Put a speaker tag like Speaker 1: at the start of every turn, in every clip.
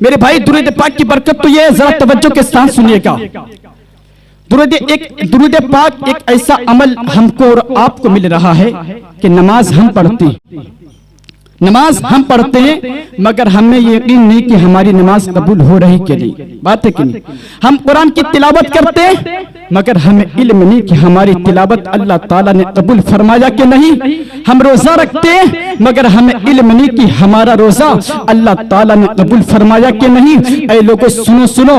Speaker 1: मेरे भाई दुरूद पाक की बरकत तो ये है, जरा तवज्जो के साथ सुनिएगा। दुरूद पाक एक ऐसा अमल हमको और आपको मिल रहा है कि नमाज हम पढ़ते हैं, नमाज हम पढ़ते हैं, मगर हमें ये यकीन नहीं कि हमारी नमाज कबूल हो रही कि नहीं। बात है कि नहीं? हम कुरान की तिलावत करते हैं, मगर हमें इल्म नहीं कि हमारी तिलावत अल्लाह ताला ने कबूल फरमाया कि नहीं। हम रोजा रखते हैं, मगर हमें इल्म नहीं कि हमारा रोजा अल्लाह ताला ने कबूल फरमाया कि नहीं। ऐ लोगों सुनो सुनो,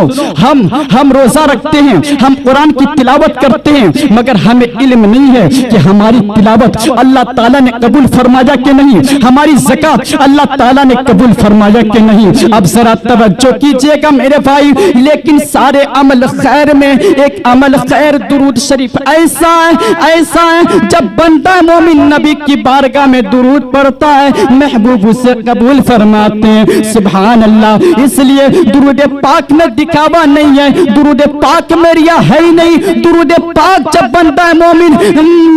Speaker 1: हम रोजा रखते हैं, हम कुरान की तिलावत करते हैं, मगर हमें इल्म नहीं है कि हमारी तिलावत अल्लाह ताला ने कबूल फरमाया कि नहीं। हमारी ज़कात अल्लाह ताला ने कबूल फरमाया कि नहीं। अब जरा तवज्जो कीजिएगा मेरे भाई। लेकिन सारे अमल खैर में एक अमल खैर दुरूद शरीफ ऐसा है जब बंदा मोमिन नबी की बारगाह में दुरूद पढ़ता है, महबूब उसे कबूल फरमाते हैं। सुभान अल्लाह। इसलिए दुरूद पाक में दिखावा नहीं है, दुरूद पाक में रिया है ही नहीं। दुरूद पाक जब बंदा मोमिन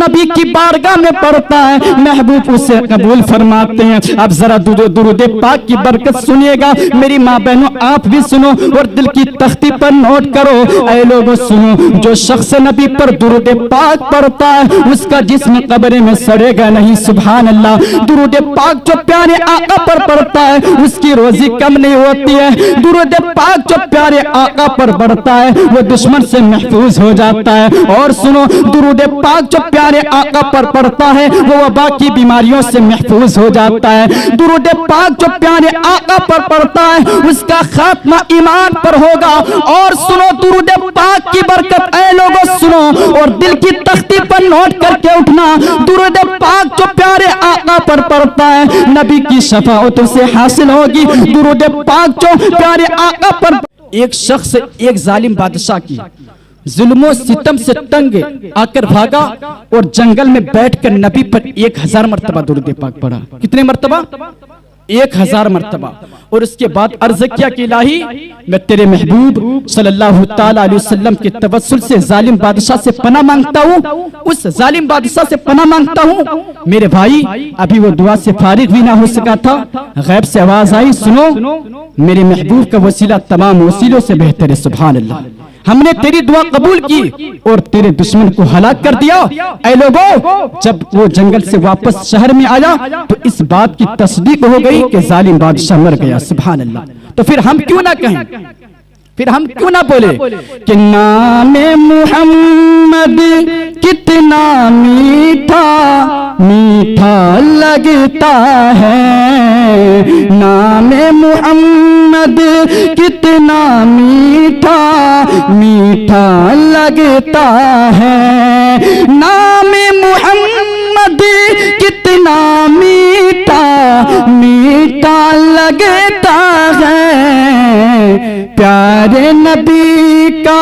Speaker 1: नबी की बारगाह में पढ़ता है, महबूब उसे कबूल फरमाते हैं। अब जरा दुरूद पाक की बरकत सुनिएगा मेरी माँ बहनों, आप भी सुनो और दिल की तख्ती पर नोट करो। ऐ लोगों सुनो, जो शख्स नबी पर दुरूद पाक पढ़ता है उसका जिस्म कब्र में सड़ेगा नहीं। सुभान अल्लाह। दुरूद पाक जो प्यारे आका पर पढ़ता है उसकी रोजी कम नहीं होती है। दुरूद पाक जो प्यारे आका पर पढ़ता है वो दुश्मन से महफूज हो जाता है। और सुनो, दुरूद पाक जो प्यारे आका पर पढ़ता है वो वबा की बीमारियों से महफूज हो जाता है। दुरूद पाक जो प्यारे आका पर पढ़ता है उसका खात्मा ईमान पर होगा। और सुनो, दुरूद पाक की बरकत ऐ लोगों सुनो और दिल की तख्ती पर नोट करके उठना। दुरूद पाक जो प्यारे आका पर पढ़ता है नबी की शफाअत उसे हासिल होगी। दुरूद पाक जो प्यारे आका पर। एक शख्स एक जालिम बादशाह की जुल्मों सितम से तंग आकर भागा और जंगल में बैठकर नबी पर 1000 मरतबा दुरूद पाक पढ़ा। कितने मरतबा? 1000 मरतबा। और उसके बाद अर्ज किया कि इलाही, मैं तेरे महबूब सल्लल्लाहु ताला अलैहि वसल्लम के तवस्सुल से जालिम बादशाह से पनाह मांगता हूँ, उस जालिम बादशाह से पनाह मांगता हूँ। मेरे भाई अभी वो दुआ से फारिग भी ना हो सका था, गैब से आवाज आई, सुनो मेरे महबूब का वसीला तमाम वसीलों से बेहतर है। सुभान अल्लाह। हमने तेरी दुआ कबूल की और तेरे दुश्मन को हलाक कर दिया। ऐ लोगों, जब वो जंगल से वापस शहर में आया तो इस बात की तस्दीक हो गई कि जालिम बादशाह मर गया। सुभान अल्लाह। तो फिर हम क्यों ना कहें, फिर हम क्यों ना बोले कि नामे मुहम्मद कितना मीठा मीठा लगता है, नामे मुहम्मद कितना मीठा मीठा लगता है, नामे मुहम्मद कितना मीठा मीठा लगता है, प्यारे नबी का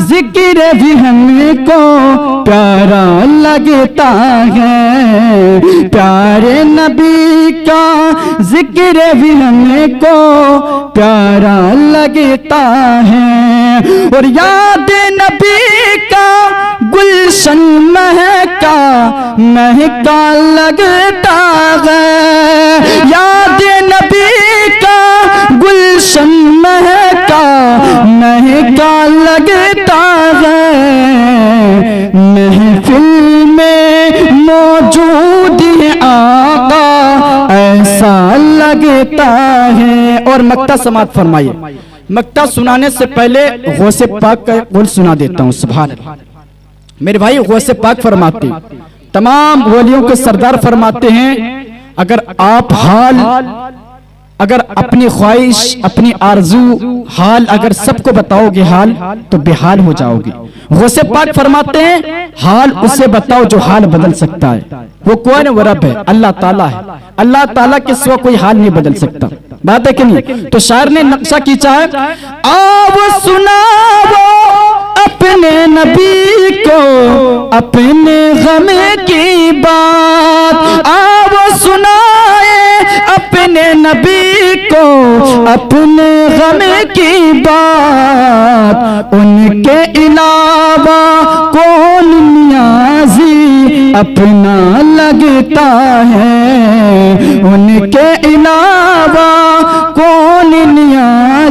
Speaker 1: जिक्र भी हमको प्यारा लगता है, प्यारे नबी का जिक्र भी हमको प्यारा लगता है। और याद नबी का गुलशन महका महका लगता है, याद नबी का गुलशन महका महका लगता है, महफिल में मौजूद है आका ऐसा लगता है। और मक्ता समात फरमाइए। मक्ता सुनाने से पहले गौसे पाक का कुल सुना देता हूँ। सुभान अल्लाह। मेरे भाई गौसे पाक फरमाते, तमाम वलियों के सरदार फरमाते हैं, अगर अपनी ख्वाहिश अपनी आरजू हाल अगर सबको बताओगे हाल तो बेहाल हो जाओगे। गौसे पाक फरमाते हैं, हाल उसे बताओ जो हाल बदल सकता है। वो कौन है? वो रब है, अल्लाह ताला है। अल्लाह ताला के सिवा कोई हाल नहीं बदल सकता। बात है कि नहीं? तो शायर ने नक्शा खींचा है, आओ सुनाओ अपने नबी को अपने गम की बात, आओ सुनाए अपने नबी को अपने गम की बात, उनके अलावा कौन नियाज़ी अपना लगता है, उनके अलावा कौन नियाज़ी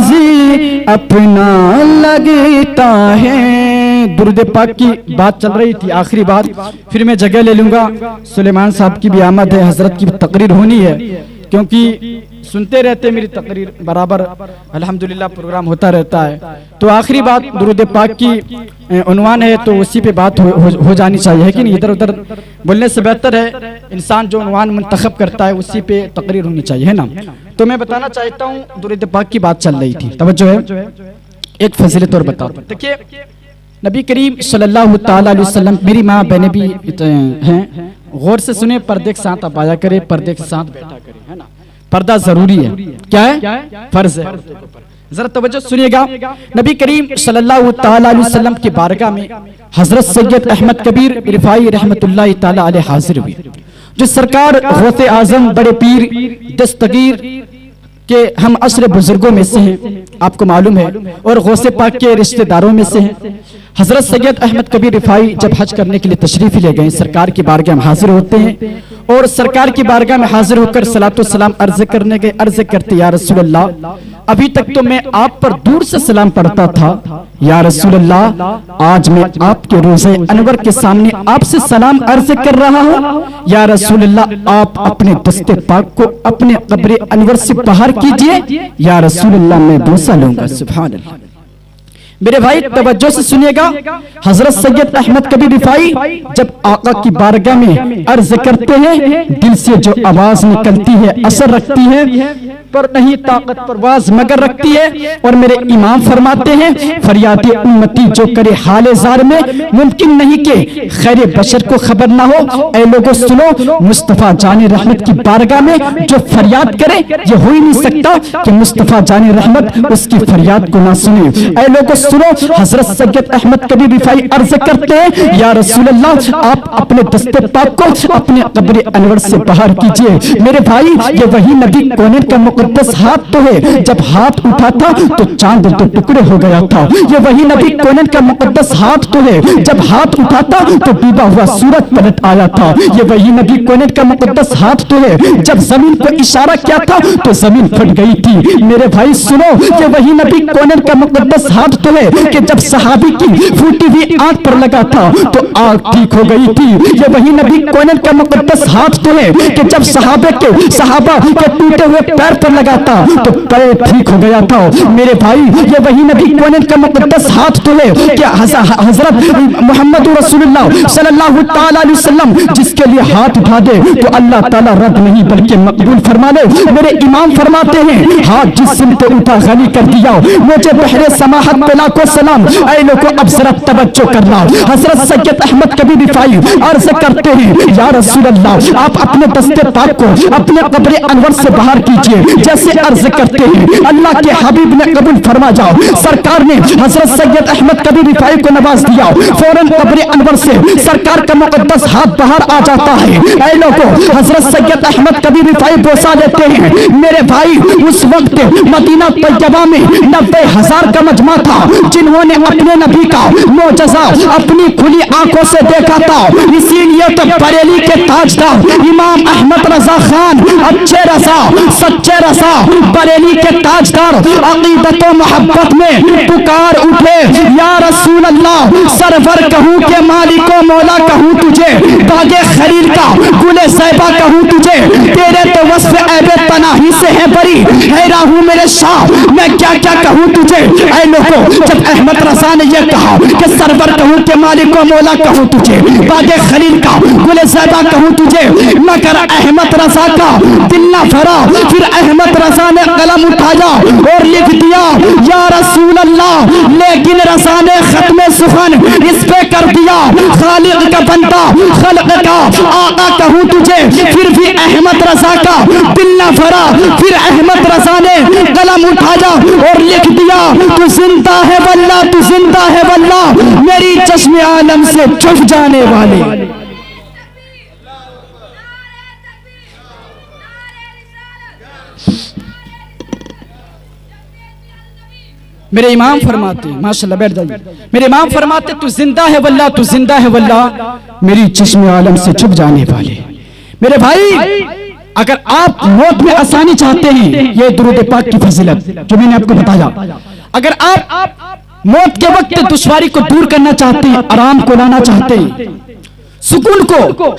Speaker 1: अपना लगता है। दुरूद पाक की बात चल रही थी, आखिरी बात, फिर मैं जगह ले लूंगा। सुलेमान साहब की भी आमद है, हजरत की भी तकरीर होनी है, क्योंकि सुनते रहते मेरी तकरीर बराबर, अल्हम्दुलिल्लाह प्रोग्राम होता रहता है। तो आखिरी बात दुरूद पाक की उन्वान है, तो उसी पे बात हो जानी चाहिए, है कि नहीं? इधर उधर बोलने से बेहतर है इंसान जो उन्वान मुंतखब करता है उसी पे तकरीर होनी चाहिए, है ना? तो मैं बताना चाहता हूँ, दुरूद पाक की बात चल रही थी, तवज्जो है, एक फजीलत और बता दूं। देखिए नबी करीम सल्लल्लाहु ताला अलैहि वसल्लम, मेरी माँ बहनें भी हैं, गौर से सुने, पर्दे के साथ आप आया करे, पर्दे के साथ बैठा करे, है ना? पर्दा जरूरी है, क्या है? फर्ज है। जरा तवज्जो सुनिएगा, नबी करीम सल्लल्लाहु ताला अलैहि वसल्लम की बारगाह में हजरत सैयद अहमद कबीर रिफाई रहमतुल्लाहि ताला अलैह हाजिर हुए, जो सरकार गौसे आजम बड़े पीर दस्तगीर के हम असर बुजुर्गों में से हैं, आपको मालूम है, और गौसे पाक के रिश्तेदारों में से हैं। हजरत सैयद अहमद कबीर रिफाई जब हज करने के लिए तशरीफ ले गए, सरकार की बारगाह में हाजिर होते हैं, और सरकार की बारगाह में हाजिर होकर सलातो सलाम अर्ज करने गए। अर्ज करते, या रसूल अल्लाह, अभी तक तो मैं आप पर दूर से सलाम पढ़ता था, या रसूल अल्लाह, आज मैं आपके रोज़े अनवर के सामने आपसे सलाम अर्ज कर रहा हूँ। या रसूल अल्लाह, आप अपने दस्ते पाक को अपने कब्र अनवर से बाहर कीजिए। या रसूल अल्लाह, मैं बोसा लूंगा। सुभान अल्लाह। मेरे भाई तवज्जो से सुनिएगा, हजरत सैयद अहमद कबीर रिफाई जब आका की बारगाह में अर्ज करते हैं, दिल से जो आवाज निकलती है असर रखती है, पर नहीं ताकत परवाज मगर रखती है। और मेरे इमाम फरमाते हैं, फरियाद उम्मती जो करे हाले जार में, मुमकिन नहीं कि खैर बशर को खबर ना हो। ऐ लोगों सुनो, मुस्तफा जाने रहमत की बारगाह में जो फरियाद करे, ये हो ही नहीं सकता कि मुस्तफा जाने रहमत उसकी फरियाद को ना सुने। ऐ लोगों सुनो, हजरत सैयद अहमद कबीर रिफाई अर्ज करते हैं, या रसूल अल्लाह, आप अपने दस्ते पाक को अपने कब्र अनवर से बाहर कीजिए। मेरे भाई, ये वही नबी कौनैन का मुकद्दस हाथ तो है, जब हाथ उठा था तो चांद दो टुकड़े हो गया था। ये वही नबी कौनैन का मुकद्दस हाथ तो है, जब हाथ उठा था तो डूबा हुआ सूरज पलट आया था। ये वही नबी कौनैन का मुकद्दस हाथ तो है, जब जमीन को इशारा किया था तो जमीन फट गई थी। मेरे भाई सुनो, ये वही नबी कौनैन का मुकद्दस हाथ तो है कि जब सहाबी की फूटी हुई आंख पर लगा था तो आंख ठीक हो गई थी। ये वही नबी कौनैन का मुकद्दस हाथ तो है कि जब सहाबा के टूटे हुए पैर पर लगा था तो पैर ठीक हो गया था। मेरे भाई, ये वही नबी कौनैन का मुकद्दस हाथ तो है कि हजरत मोहम्मद रसूलुल्लाह सल्लल्लाहु ताला अलैहि वसल्लम जिसके लिए हाथ उठा दे तो अल्लाह ताला रद्द नहीं बल्कि मकबूल फरमा ले। मेरे इमाम फरमाते हैं, हाथ जिस सिमत उठा गनी कर दिया, मुझे बहरे समाहत पे लाखों सलाम। ऐ लोगों, अब जरा तवज्जो करना, हजरत सैयद अहमद कबीर रिफाई अर्ज करते हैं, या रसूल अल्लाह, आप अपने दस्ते पाक को अपने कब्र अनवर से बाहर कीजिए। जैसे अर्ज करते हैं, अल्लाह के हबीब ने कबूल फरमा जाओ। सरकार ने हजरत सैयद अहमद कबीर रिफाई को नवाज दिया, फौरन कब्र अनवर से सरकार का मुकद्दस हाथ बाहर आ जाता है। ऐ लोगों, हजरत सैयद अहमद कबीर रिफाई बोसा लेते हैं। मेरे भाई, उस वक्त मदीना तैयबा में 90,000 का मजमा था जिन्होंने अपने नबी का मोजज़ा अपनी खुली आंखों से देखा था। इसीलिए तो बरेली के ताजदार इमाम अहमद रजा खान, अच्छे रजा, सच्चे रजा, बरेली के ताजदार अकीदत व मोहब्बत में पुकार उठे, या रसूल अल्लाह, सरवर कहूँ के मालिको मौला कहूँ तुझे, बागे खलील का गुले ज़ैबा कहूँ तुझे, तेरे तो वस्फ़ ऐबे पनाही से है बरी, हैरान हूँ मेरे शाह, मैं क्या क्या कहूँ तुझे। ऐ लोगों, जब अहमद रजा ने यह कहा कि सरवर कहूँ के मालिको मौला कहूँ तुझे, बागे खलील का गुले ज़ैबा कहूँ तुझे, मगर अहमद रजा का दिल ना भरा। फिर अहमद रजा ने कलम उठाया और लिख दिया, या रसूल अल्लाह, लेकिन रजा ने खत्मे सुखन इस पे कर दिया, खालिक का बंदा, खल्क का आका कहूँ तुझे। फिर भी अहमद रजा का दिल ना भरा। फिर अहमद रजा ने कलम उठाया और लिख दिया, तू जिंदा है वल्लाह, तू जिंदा है वल्लाह, मेरी चश्मे आलम से छुप जाने वाले। मेरे इमाम फरमाते, माशाल्लाह बैठ जाइए, मेरे इमाम फरमाते, तू जिंदा है वल्लाह, तू जिंदा है वल्लाह, मेरी चश्मे आलम से छुप जाने वाले। मेरे भाई, अगर आप मौत में आसानी चाहते हैं, ये दुरूद पाक की फजीलत जो मैंने आपको बताया, अगर आप मौत के वक्त दुश्वारी को दूर करना चाहते हैं, आराम को लाना चाहते हैं, सुकून को